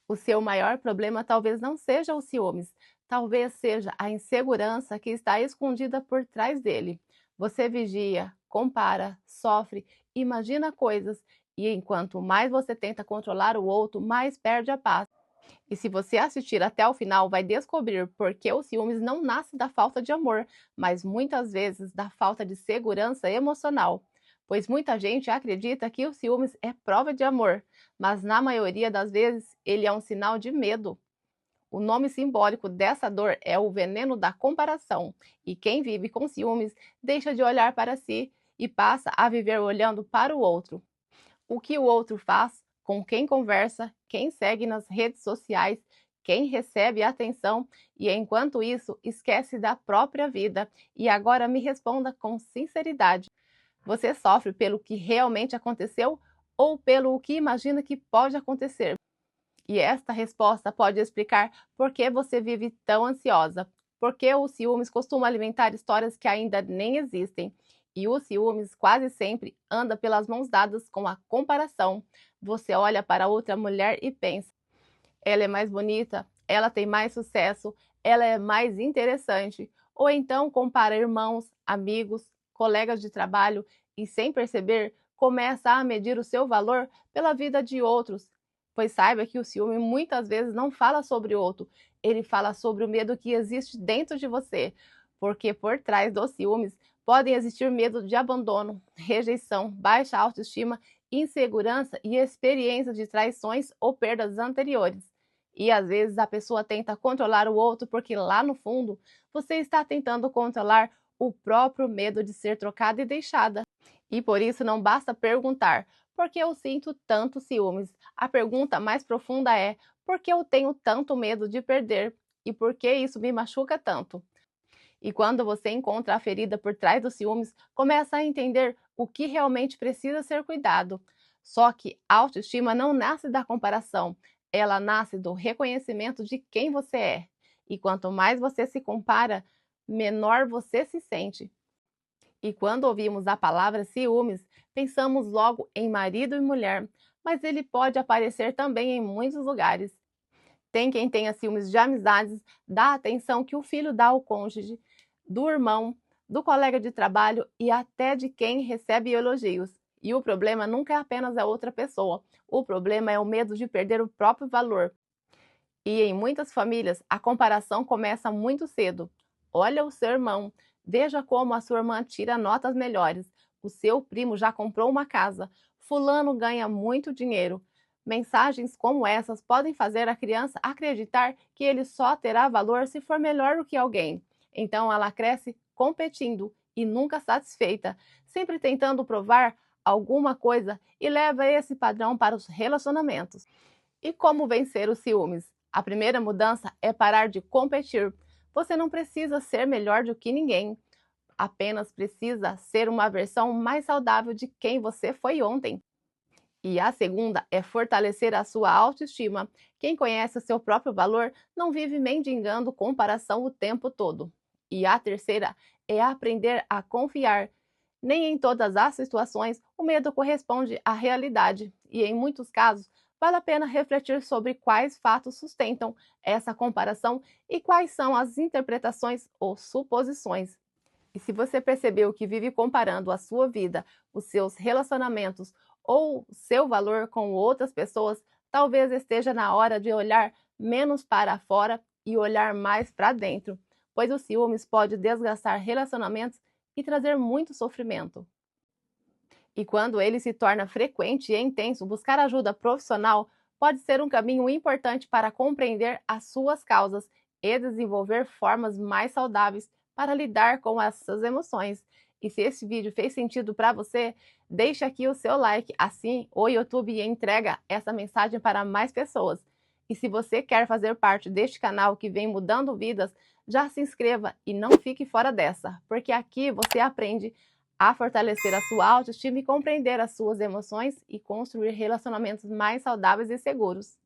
O seu maior problema talvez não seja o ciúmes, talvez seja a insegurança que está escondida por trás dele. Você vigia, compara, sofre, imagina coisas, e enquanto mais você tenta controlar o outro, mais perde a paz. E se você assistir até o final, vai descobrir porque o ciúmes não nasce da falta de amor, mas muitas vezes da falta de segurança emocional. Pois muita gente acredita que o ciúmes é prova de amor, mas na maioria das vezes ele é um sinal de medo. O nome simbólico dessa dor é o veneno da comparação, e quem vive com ciúmes deixa de olhar para si e passa a viver olhando para o outro. O que o outro faz, com quem conversa, quem segue nas redes sociais, quem recebe atenção e, enquanto isso, esquece da própria vida. E agora me responda com sinceridade: você sofre pelo que realmente aconteceu ou pelo que imagina que pode acontecer? E esta resposta pode explicar por que você vive tão ansiosa, porque o ciúmes costuma alimentar histórias que ainda nem existem. E o ciúmes quase sempre anda pelas mãos dadas com a comparação. Você olha para outra mulher e pensa: ela é mais bonita, ela tem mais sucesso, ela é mais interessante. Ou então compara irmãos, amigos, colegas de trabalho e, sem perceber, começa a medir o seu valor pela vida de outros. Pois saiba que o ciúme muitas vezes não fala sobre o outro, ele fala sobre o medo que existe dentro de você. Porque por trás dos ciúmes podem existir medo de abandono, rejeição, baixa autoestima, insegurança e experiência de traições ou perdas anteriores. E às vezes a pessoa tenta controlar o outro porque lá no fundo você está tentando controlar o próprio medo de ser trocada e deixada. E por isso não basta perguntar: por que eu sinto tanto ciúmes? A pergunta mais profunda é: por que eu tenho tanto medo de perder? E por que isso me machuca tanto? E quando você encontra a ferida por trás dos ciúmes, começa a entender o que realmente precisa ser cuidado. Só que a autoestima não nasce da comparação, ela nasce do reconhecimento de quem você é. E quanto mais você se compara, menor você se sente. E quando ouvimos a palavra ciúmes, pensamos logo em marido e mulher, mas ele pode aparecer também em muitos lugares. Tem quem tenha ciúmes de amizades, da atenção que o filho dá ao cônjuge, do irmão, do colega de trabalho e até de quem recebe elogios. E o problema nunca é apenas a outra pessoa. O problema é o medo de perder o próprio valor. E em muitas famílias, a comparação começa muito cedo. Olha o seu irmão, veja como a sua irmã tira notas melhores. O seu primo já comprou uma casa. Fulano ganha muito dinheiro. Mensagens como essas podem fazer a criança acreditar que ele só terá valor se for melhor do que alguém. Então ela cresce competindo e nunca satisfeita, sempre tentando provar alguma coisa e leva esse padrão para os relacionamentos. E como vencer os ciúmes? A primeira mudança é parar de competir. Você não precisa ser melhor do que ninguém, apenas precisa ser uma versão mais saudável de quem você foi ontem. E a segunda é fortalecer a sua autoestima. Quem conhece o seu próprio valor não vive mendigando comparação o tempo todo. E a terceira é aprender a confiar. Nem em todas as situações o medo corresponde à realidade, e em muitos casos vale a pena refletir sobre quais fatos sustentam essa comparação e quais são as interpretações ou suposições. E se você percebeu que vive comparando a sua vida, os seus relacionamentos ou o seu valor com outras pessoas, talvez esteja na hora de olhar menos para fora e olhar mais para dentro, pois o ciúmes pode desgastar relacionamentos e trazer muito sofrimento. E quando ele se torna frequente e intenso, buscar ajuda profissional pode ser um caminho importante para compreender as suas causas e desenvolver formas mais saudáveis para lidar com essas emoções. E se esse vídeo fez sentido para você, deixe aqui o seu like, assim o YouTube entrega essa mensagem para mais pessoas. E se você quer fazer parte deste canal que vem mudando vidas, já se inscreva e não fique fora dessa, porque aqui você aprende a fortalecer a sua autoestima e compreender as suas emoções e construir relacionamentos mais saudáveis e seguros.